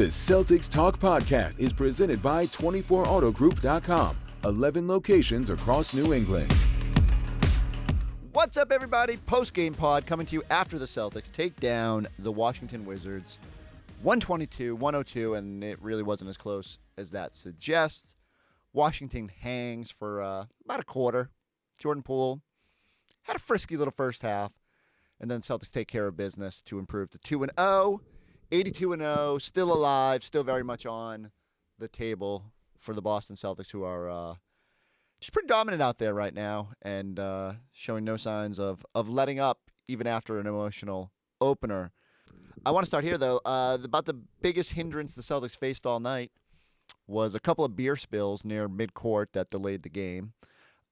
Celtics Talk Podcast is presented by 24autogroup.com. 11 locations across New England. What's up, everybody? Postgame Pod coming to you after the Celtics take down the Washington Wizards 122-102, and it really wasn't as close as that suggests. Washington hangs for about a quarter. Jordan Poole had a frisky little first half, and then Celtics take care of business to improve to 2-0. 82-0, still alive, still very much on the table for the Boston Celtics, who are just pretty dominant out there right now and showing no signs of letting up even after an emotional opener. I want to start here, though. About the biggest hindrance the Celtics faced all night was a couple of beer spills near midcourt that delayed the game.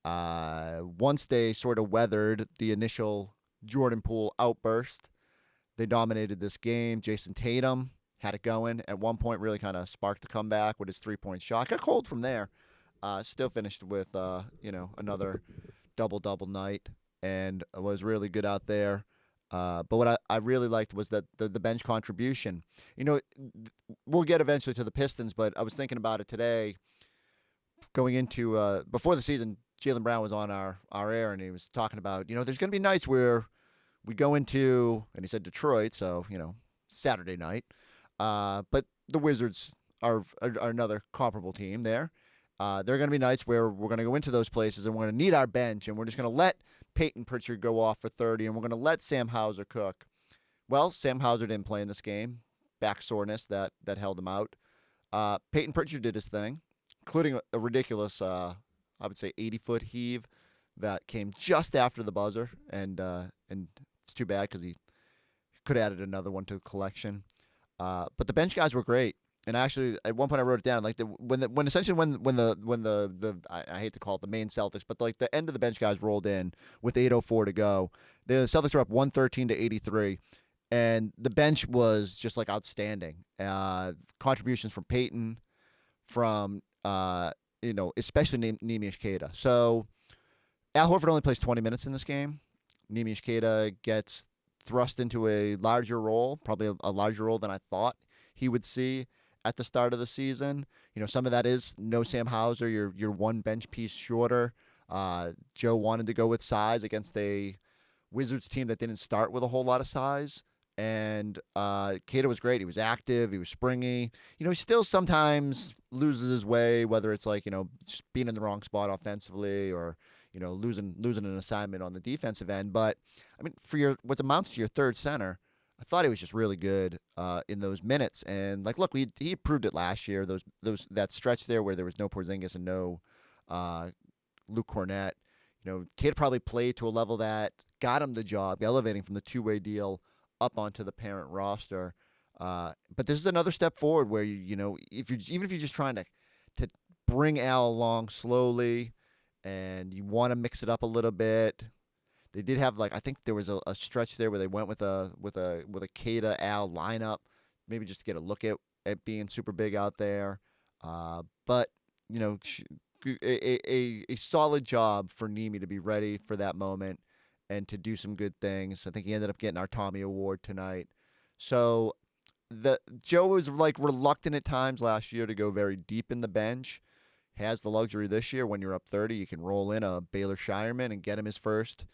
Once they sort of weathered the initial Jordan Poole outburst, they dominated this game. Jayson Tatum had it going. At one point, really kind of sparked the comeback with his three-point shot. Got cold from there. Still finished with, another double-double night and was really good out there. But what I really liked was that the bench contribution. You know, we'll get eventually to the Pistons, but I was thinking about it today going into before the season. Jaylen Brown was on our air, and he was talking about, there's going to be nights where we go into, and he said Detroit, so, Saturday night. But the Wizards are another comparable team there. There are going to be nights where we're going to go into those places, and we're going to need our bench, and we're just going to let Peyton Pritchard go off for 30, and we're going to let Sam Hauser cook. Well, Sam Hauser didn't play in this game. Back soreness that held him out. Peyton Pritchard did his thing, including a ridiculous, I would say, 80-foot heave that came just after the buzzer, and it's too bad because he could have added another one to the collection. But the bench guys were great, and actually at one point I wrote it down, like when the I hate to call it the main Celtics, but like the end of the bench guys rolled in with 8:04 to go. The Celtics were up 113-83, and the bench was just like outstanding. Contributions from Peyton, from especially Neemias Queta. So Al Horford only plays 20 minutes in this game. Neemias Queta gets thrust into a larger role, probably a larger role than I thought he would see at the start of the season. Some of that is no Sam Hauser. You're one bench piece shorter. Joe wanted to go with size against a Wizards team that didn't start with a whole lot of size. And Queta was great. He was active. He was springy. He still sometimes loses his way, whether it's like, just being in the wrong spot offensively or, losing an assignment on the defensive end. But, I mean, for what amounts to your third center, I thought he was just really good in those minutes. And, like, look, he proved it last year. That stretch there where there was no Porzingis and no Luke Cornett. Queta probably played to a level that got him the job, elevating from the two-way deal up onto the parent roster. But this is another step forward where even if you're just trying to bring Al along slowly and you want to mix it up a little bit. They did have, I think there was a stretch there where they went with a Queta Al lineup, maybe just to get a look at being super big out there. But a solid job for Nemi to be ready for that moment and to do some good things. I think he ended up getting our Tommy Award tonight. So Joe was reluctant at times last year to go very deep in the bench. Has the luxury this year when you're up 30, you can roll in a Baylor Shireman and get him his first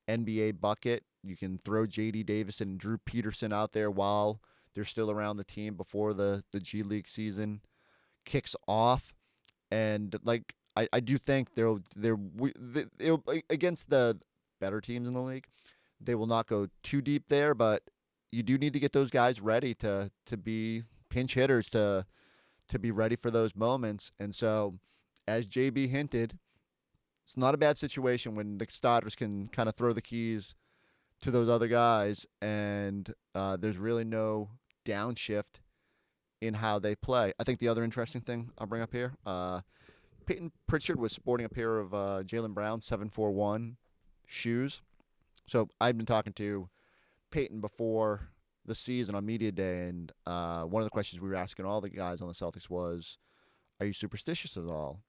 NBA bucket. You can throw J.D. Davison and Drew Peterson out there while they're still around the team before the G League season kicks off. And I do think they'll against the better teams in the league, they will not go too deep there, but you do need to get those guys ready to be pinch hitters, to be ready for those moments. And so, as JB hinted, it's not a bad situation when the starters can kind of throw the keys to those other guys, and there's really no downshift in how they play. I think the other interesting thing I'll bring up here, Peyton Pritchard was sporting a pair of Jaylen Brown 741 shoes. So I've been talking to Peyton before the season on media day, and one of the questions we were asking all the guys on the Celtics was, are you superstitious at all?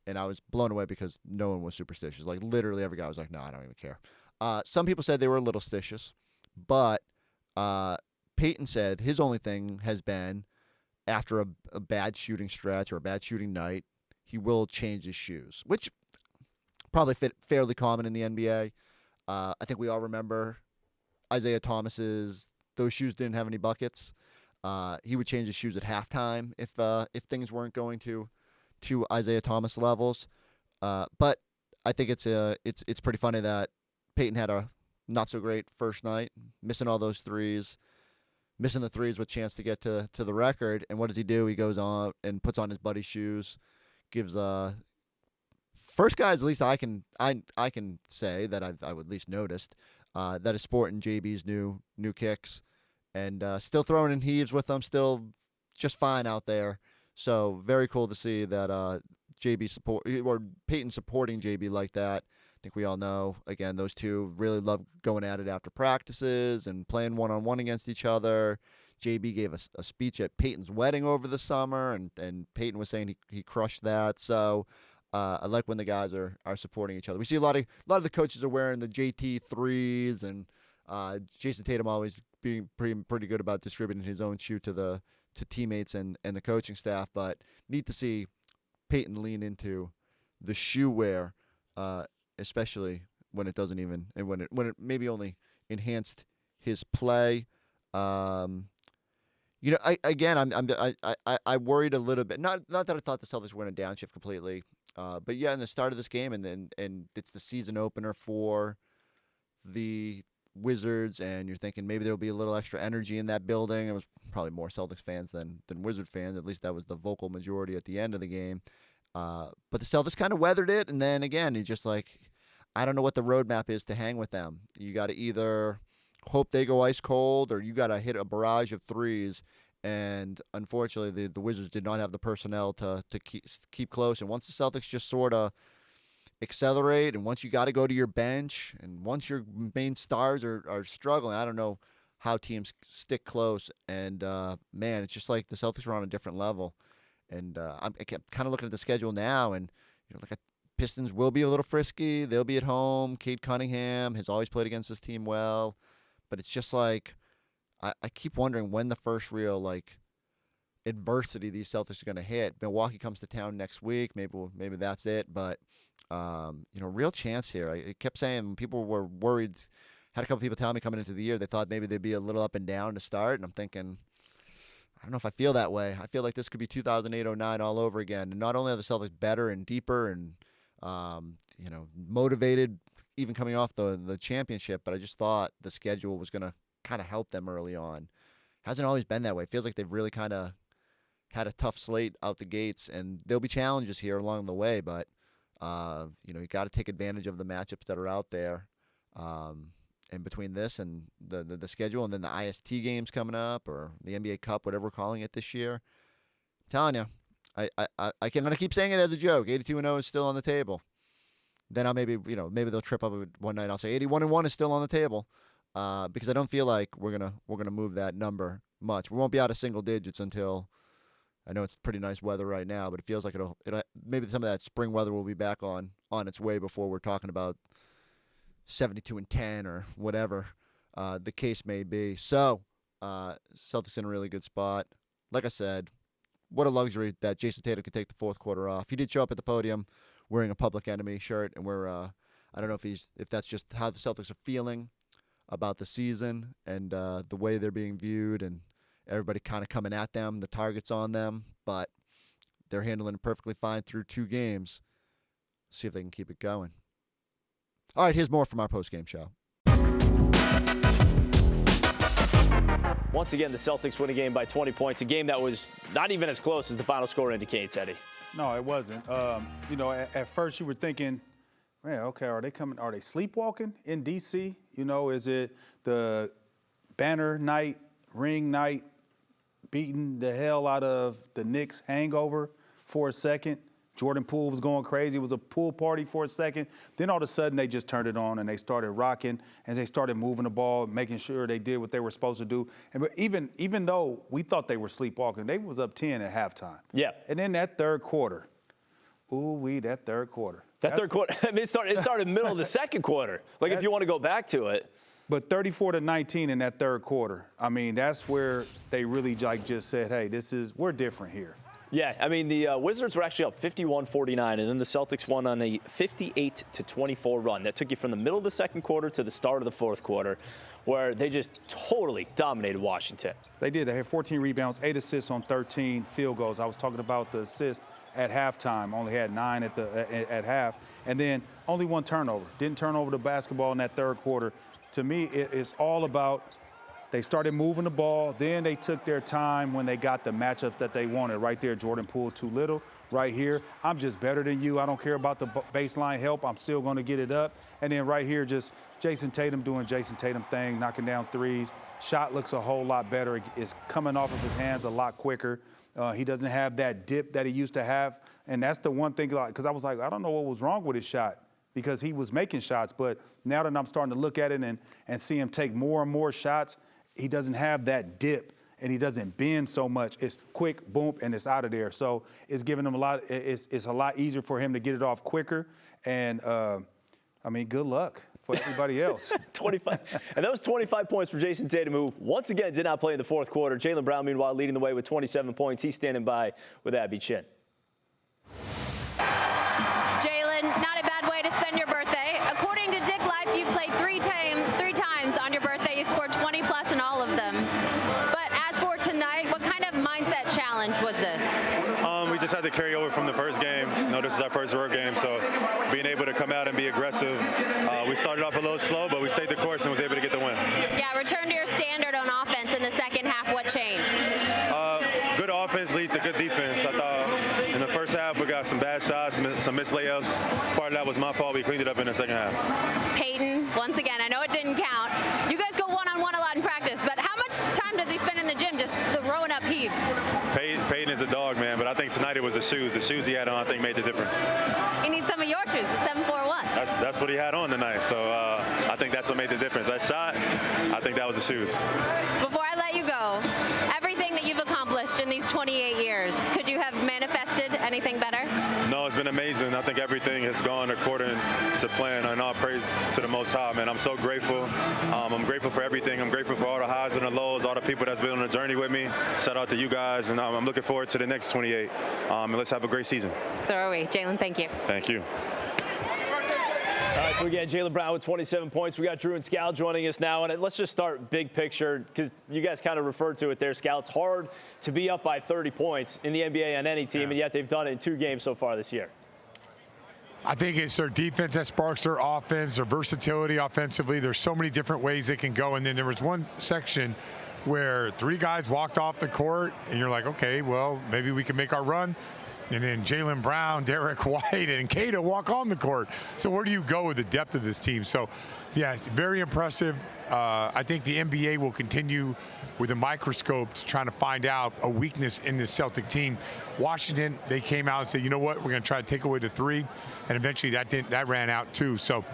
And I was blown away because no one was superstitious. Like, literally every guy was like, no, I don't even care. Some people said they were a little stitious, but Peyton said his only thing has been, after a bad shooting stretch or a bad shooting night, he will change his shoes, which probably fairly common in the NBA. I think we all remember Isaiah Thomas's. Those shoes didn't have any buckets. He would change his shoes at halftime if things weren't going to Isaiah Thomas levels. But I think it's pretty funny that Peyton had a not so great first night, missing all those threes, missing the threes with a chance to get to the record. And what does he do? He goes on and puts on his buddy's shoes, gives first guys, at least I can say that I've at least noticed that is sporting JB's new kicks, and still throwing in heaves with them, still just fine out there. So very cool to see that Peyton supporting JB like that. I think we all know, again, those two really love going at it after practices and playing one-on-one against each other. JB gave a speech at Peyton's wedding over the summer, and Peyton was saying he crushed that. So I like when the guys are supporting each other. We see a lot of the coaches are wearing the JT threes, and Jayson Tatum always being pretty good about distributing his own shoe to teammates and the coaching staff. But neat to see Peyton lean into the shoe wear, especially when it doesn't even, and when it maybe only enhanced his play. I worried a little bit. Not that I thought the Celtics were going to downshift completely, but yeah, in the start of this game, and it's the season opener for the Wizards, and you're thinking maybe there'll be a little extra energy in that building. It was probably more Celtics fans than Wizard fans. At least that was the vocal majority at the end of the game. But the Celtics kind of weathered it, and then again, you just I don't know what the roadmap is to hang with them. You got to either hope they go ice cold, or you got to hit a barrage of threes. And unfortunately, the Wizards did not have the personnel to keep close. And once the Celtics just sort of accelerate, and once you got to go to your bench, and once your main stars are struggling, I don't know how teams stick close. And man, it's just like the Celtics are on a different level. And I'm kind of looking at the schedule now, and Pistons will be a little frisky. They'll be at home. Cade Cunningham has always played against this team well, but it's just I keep wondering when the first real adversity these Celtics are going to hit. Milwaukee comes to town next week. Maybe that's it. But real chance here. I kept saying people were worried. Had a couple people tell me coming into the year they thought maybe they'd be a little up and down to start, and I'm thinking, I don't know if I feel that way. I feel like this could be 2008-09 all over again. And not only are the Celtics better and deeper and motivated, even coming off the championship, but I just thought the schedule was going to kind of help them early on. Hasn't always been that way. It feels like they've really kind of had a tough slate out the gates, and there'll be challenges here along the way, but you got to take advantage of the matchups that are out there. And between this and the schedule, and then the IST games coming up, or the NBA Cup, whatever we're calling it this year, I'm telling you, I'm going to keep saying it as a joke. 82-0 is still on the table. Then maybe they'll trip up one night. I'll say 81-1 is still on the table, because I don't feel like we're gonna move that number much. We won't be out of single digits until, I know it's pretty nice weather right now, but it feels like it'll maybe some of that spring weather will be back on its way before we're talking about 72-10 or whatever the case may be. So Celtics in a really good spot. Like I said, what a luxury that Jayson Tatum could take the fourth quarter off. He did show up at the podium wearing a Public Enemy shirt, and I don't know if that's just how the Celtics are feeling about the season and the way they're being viewed, and everybody kind of coming at them, the targets on them, but they're handling it perfectly fine through 2 games. See if they can keep it going. All right, here's more from our postgame show. Once again, the Celtics win a game by 20 points, a game that was not even as close as the final score indicates, Eddie. No, it wasn't. At first you were thinking, man, okay, are they sleepwalking in D.C.? Is it the banner night, ring night, beating the hell out of the Knicks hangover for a second? Jordan Poole was going crazy. It was a pool party for a second. Then all of a sudden they just turned it on and they started rocking and they started moving the ball, making sure they did what they were supposed to do. And even though we thought they were sleepwalking, they was up 10 at halftime. Yeah. And then that third quarter. That third quarter. That third quarter. I mean, it started middle of the second quarter. If you want to go back to it. But 34-19 in that third quarter, I mean, that's where they really just said, hey, we're different here. Yeah, I mean, the Wizards were actually up 51-49, and then the Celtics won on a 58-24 run. That took you from the middle of the second quarter to the start of the fourth quarter, where they just totally dominated Washington. They did. They had 14 rebounds, 8 assists on 13 field goals. I was talking about the assist at halftime. Only had 9 at half. And then only 1 turnover. Didn't turn over the basketball in that third quarter. To me, it's all about they started moving the ball. Then they took their time when they got the matchups that they wanted. Right there, Jordan Poole too little. Right here, I'm just better than you. I don't care about the baseline help. I'm still going to get it up. And then right here, just Jayson Tatum doing Jayson Tatum thing, knocking down threes. Shot looks a whole lot better. It's coming off of his hands a lot quicker. He doesn't have that dip that he used to have. And that's the one thing, because I was like, I don't know what was wrong with his shot, because he was making shots. But now that I'm starting to look at it and see him take more and more shots, he doesn't have that dip and he doesn't bend so much. It's quick, boom, and it's out of there. So it's giving him it's a lot easier for him to get it off quicker. And, I mean, good luck for everybody else. 25. And that was 25 points for Jayson Tatum, who once again did not play in the fourth quarter. Jaylen Brown, meanwhile, leading the way with 27 points. He's standing by with Abby Chin. Jaylen, not a bad way to spend your birthday. According to Dick Life, you played three times on your birthday. You scored 20 plus in all of them. But as for tonight, what kind of mindset challenge was this? We just had to carry over from the first game. This is our first road game, so being able to come out and be aggressive. We started off a little slow, but we stayed the course and was able to get the win. Yeah, return to your standard on offense in the second half. What changed? Good offense leads to good defense. I thought in the first half we got some bad shots, some missed layups. Part of that was my fault. We cleaned it up in the second half. Peyton, once again, I know it didn't count. You guys go one-on-one a lot in practice, but how much time does he spend in the gym just throwing up heaves? Peyton is a dog, man, but I think tonight it was the shoes. The shoes he had on, I think, made the difference. He needs some of your shoes, the 741. That's what he had on tonight, so I think that's what made the difference. That shot, I think that was the shoes. Before I let you go, everything that you've accomplished in these 28 years, could you have manifested anything better? No, it's been amazing. I think everything has gone according to plan, and all praise to the Most High, man. I'm so grateful. I'm grateful for everything. I'm grateful for all the highs and the lows, all the people that's been on the journey with me. Shout out to you guys, and I'm looking forward to the next 28. And let's have a great season. So are we. Jaylen, thank you. Thank you. All right, so again, Jaylen Brown with 27 points. We got Drew and Scal joining us now. And let's just start big picture, because you guys kind of referred to it there, Scal. It's hard to be up by 30 points in the NBA on any team, and yet they've done it in 2 games so far this year. I think it's their defense that sparks their offense, their versatility offensively. There's so many different ways they can go. And then there was one section where 3 guys walked off the court, and you're like, okay, well, maybe we can make our run. And then Jaylen Brown, Derek White, and Kata walk on the court. So where do you go with the depth of this team? So, yeah, very impressive. I think the NBA will continue with a microscope to trying to find out a weakness in this Celtic team. Washington, they came out and said, you know what, we're going to try to take away the 3. And eventually that ran out too. So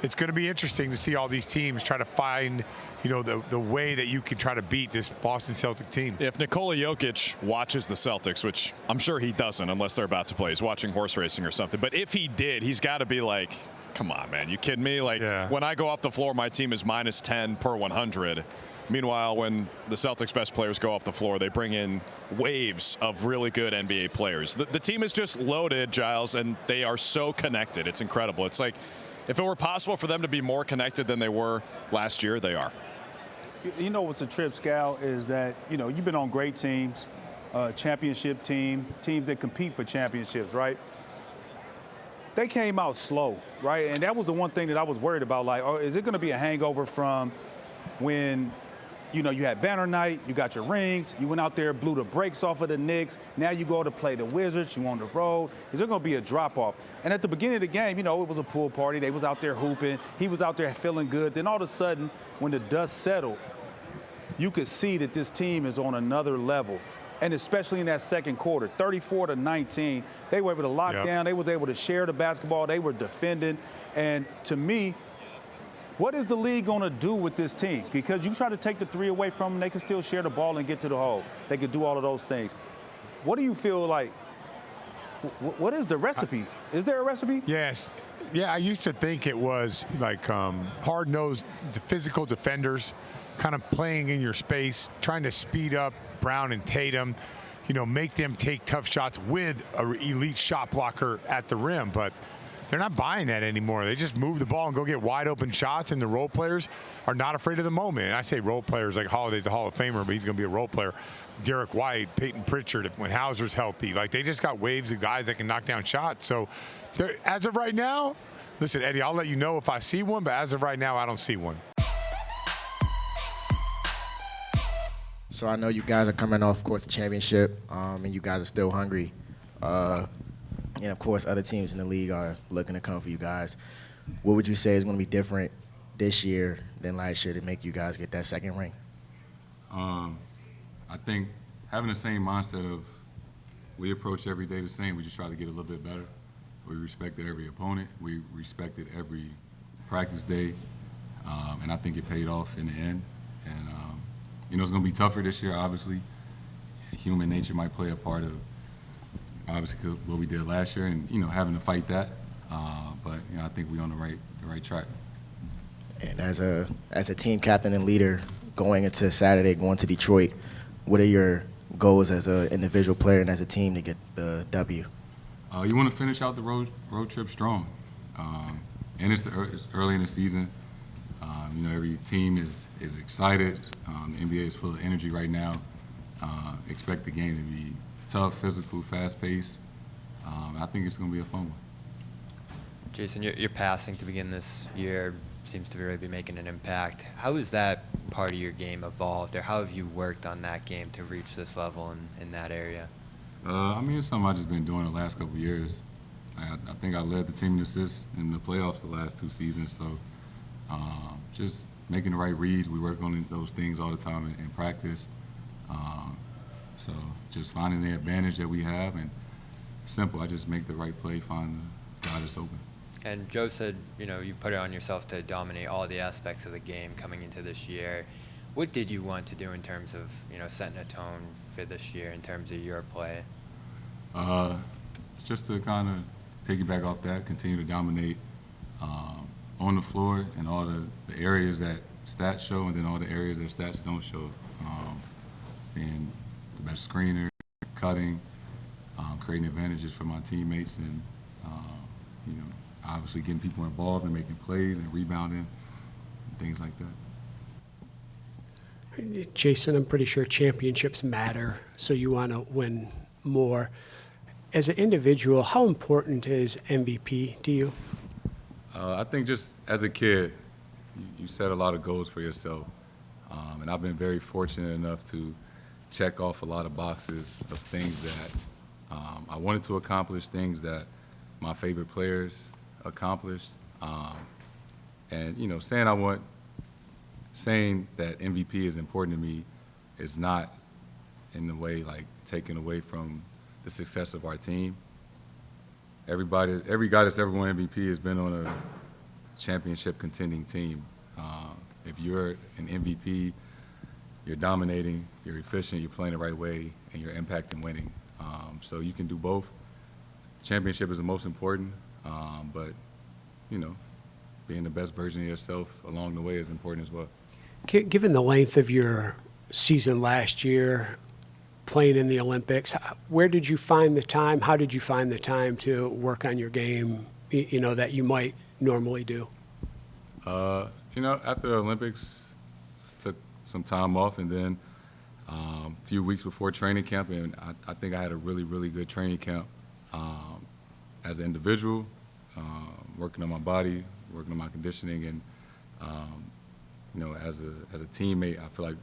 it's going to be interesting to see all these teams try to find, the way that you can try to beat this Boston Celtic team. If Nikola Jokic watches the Celtics, which I'm sure he doesn't unless they're about to play, he's watching horse racing or something. But if he did, he's got to be like, come on, man, you kidding me? When I go off the floor, my team is -10 per 100. Meanwhile, when the Celtics' best players go off the floor, they bring in waves of really good NBA players. The team is just loaded, Giles, and they are so connected. It's incredible. It's like if it were possible for them to be more connected than they were last year, they are. You know what's a trip, Scal, is that, you've been on great teams, championship teams that compete for championships, right? They came out slow, right? And that was the one thing that I was worried about. Like, is it going to be a hangover from when, you had banner night, you got your rings, you went out there, blew the brakes off of the Knicks. Now you go to play the Wizards, you on the road. Is there going to be a drop-off? And at the beginning of the game, it was a pool party. They was out there hooping. He was out there feeling good. Then all of a sudden, when the dust settled, you could see that this team is on another level. And especially in that second quarter, 34-19, they were able to lock down. They was able to share the basketball. They were defending. And to me, what is the league going to do with this team? Because you try to take the 3 away from them, they can still share the ball and get to the hole. They can do all of those things. What do you feel like? What is the recipe? Is there a recipe? Yes. Yeah, I used to think it was like hard-nosed physical defenders kind of playing in your space, trying to speed up Brown and Tatum, make them take tough shots with an elite shot blocker at the rim. But they're not buying that anymore. They just move the ball and go get wide open shots, and the role players are not afraid of the moment. And I say role players like Holiday's a Hall of Famer, but he's going to be a role player. Derek White, Peyton Pritchard, when Hauser's healthy. Like, they just got waves of guys that can knock down shots. So as of right now, listen, Eddie, I'll let you know if I see one, but as of right now, I don't see one. So I know you guys are coming off, of course, the championship, and you guys are still hungry. And, of course, other teams in the league are looking to come for you guys. What would you say is going to be different this year than last year to make you guys get that second ring? I think having the same mindset of we approach every day the same. We just try to get a little bit better. We respected every opponent. We respected every practice day. And I think it paid off in the end. And, it's going to be tougher this year, obviously. Human nature might play a part of, obviously, what we did last year and, having to fight that. But, I think we're on the right track. And as a team captain and leader going into Saturday, going to Detroit, what are your goals as an individual player and as a team to get the W? You want to finish out the road trip strong. And it's early in the season. Every team is excited. The NBA is full of energy right now. Expect the game to be tough, physical, fast-paced. I think it's going to be a fun one. Jayson, your passing to begin this year seems to really be making an impact. How has that part of your game evolved, or how have you worked on that game to reach this level in that area? It's something I've just been doing the last couple of years. I think I led the team in assists in the playoffs the last 2 seasons, so just making the right reads. We work on those things all the time in practice. So just finding the advantage that we have, and simple, I just make the right play, find the guy that's open. And Joe said, you put it on yourself to dominate all the aspects of the game coming into this year. What did you want to do in terms of, setting a tone for this year in terms of your play? Just to kind of piggyback off that, continue to dominate on the floor and all the areas that stats show, and then all the areas that stats don't show. Being the best screener, cutting, creating advantages for my teammates, and obviously getting people involved and making plays and rebounding and things like that. Jayson, I'm pretty sure championships matter, so you want to win more. As an individual, how important is MVP to you? I think just as a kid, you set a lot of goals for yourself. And I've been very fortunate enough to check off a lot of boxes of things that I wanted to accomplish, things that my favorite players accomplished. And, saying that MVP is important to me is not in the way like taken away from the success of our team. Every guy that's ever won MVP has been on a championship contending team. If you're an MVP, you're dominating, you're efficient, you're playing the right way, and you're impacting winning. So you can do both. Championship is the most important, but, being the best version of yourself along the way is important as well. Given the length of your season last year, playing in the Olympics, where did you find the time? How did you find the time to work on your game, that you might normally do? After the Olympics, I took some time off, and then a few weeks before training camp, and I think I had a really, really good training camp as an individual, working on my body, working on my conditioning, and as a teammate, I feel like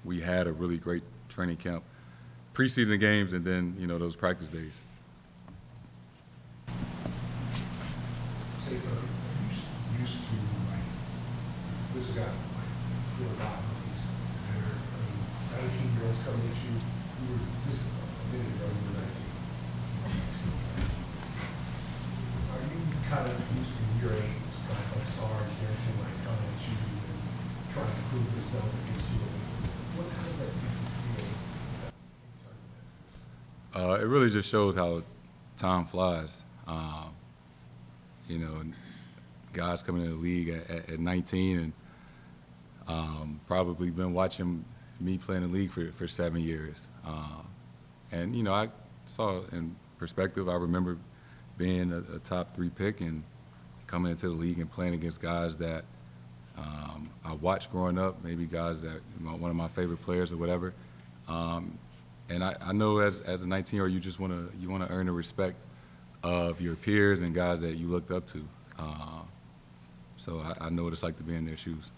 we had a really great training camp, preseason games, and then those practice days. Jayson, you used to this has got 4 or 5 movies. There are 19-year-olds coming at you. You were just a minute ago, you were 19. Are you kind of used to your age, guys like Sarge and everything like coming at you and trying to prove themselves against you? What kind of that make you feel? It really just shows how time flies. you know, and guys coming in the league at 19 and probably been watching me play in the league for 7 years. And, you know, I saw in perspective, I remember being a top 3 pick and coming into the league and playing against guys that I watched growing up, maybe guys that, you know, one of my favorite players or whatever. And I know as a 19-year-old, you just want to earn the respect of your peers and guys that you looked up to. So I know what it's like to be in their shoes.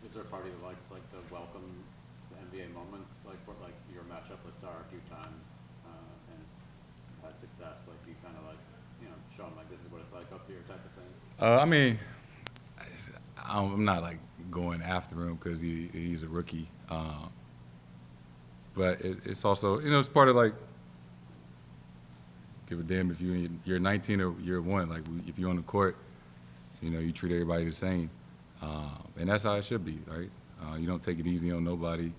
Is there a part of you likes like the welcome the NBA moments, like what, like your matchup with Sarr a few times and had success? Like you kind of like, you know, show them like this is what it's like up here type of thing. I mean, I'm not like going after him because he's a rookie. But it's also, you know, it's part of like, give a damn if you're 19 or you're 1. Like if you're on the court, you know, you treat everybody the same. And that's how it should be, right? You don't take it easy on nobody.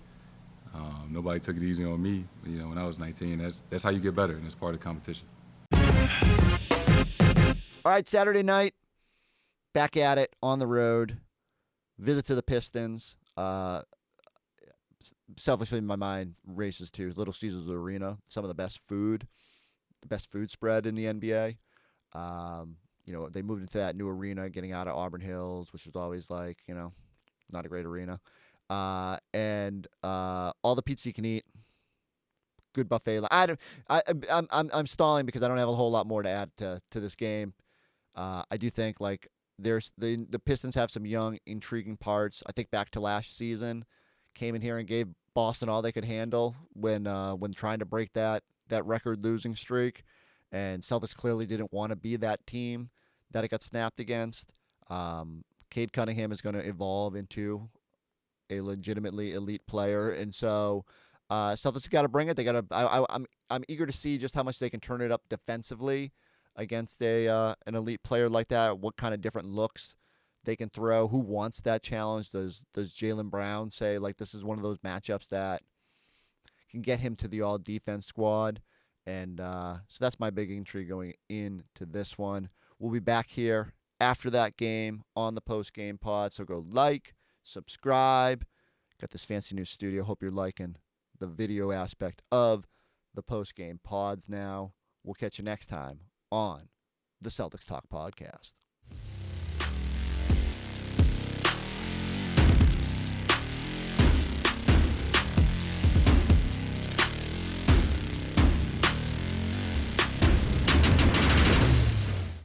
Nobody took it easy on me, you know, when I was 19. That's how you get better, and it's part of the competition. All right, Saturday night, back at it on the road. Visit to the Pistons. Selfishly in my mind races to Little Caesars Arena. Some of the best food spread in the NBA. You know, they moved into that new arena, getting out of Auburn Hills, which was always like, you know, not a great arena. And all the pizza you can eat. Good buffet. I'm stalling because I don't have a whole lot more to add to this game. I do think like there's the Pistons have some young, intriguing parts. I think back to last season, came in here and gave Boston all they could handle when trying to break that record losing streak, and Celtics clearly didn't want to be that team that it got snapped against. Cade Cunningham is going to evolve into a legitimately elite player, and so Celtics got to bring it. They got to. I'm eager to see just how much they can turn it up defensively against an elite player like that. What kind of different looks they can throw? Who wants that challenge? Does Jaylen Brown say like this is one of those matchups that can get him to the all defense squad? And so that's my big intrigue going into this one. We'll be back here after that game on the post-game pod. So go like, subscribe. Got this fancy new studio. Hope you're liking the video aspect of the post-game pods now. We'll catch you next time on the Celtics Talk Podcast.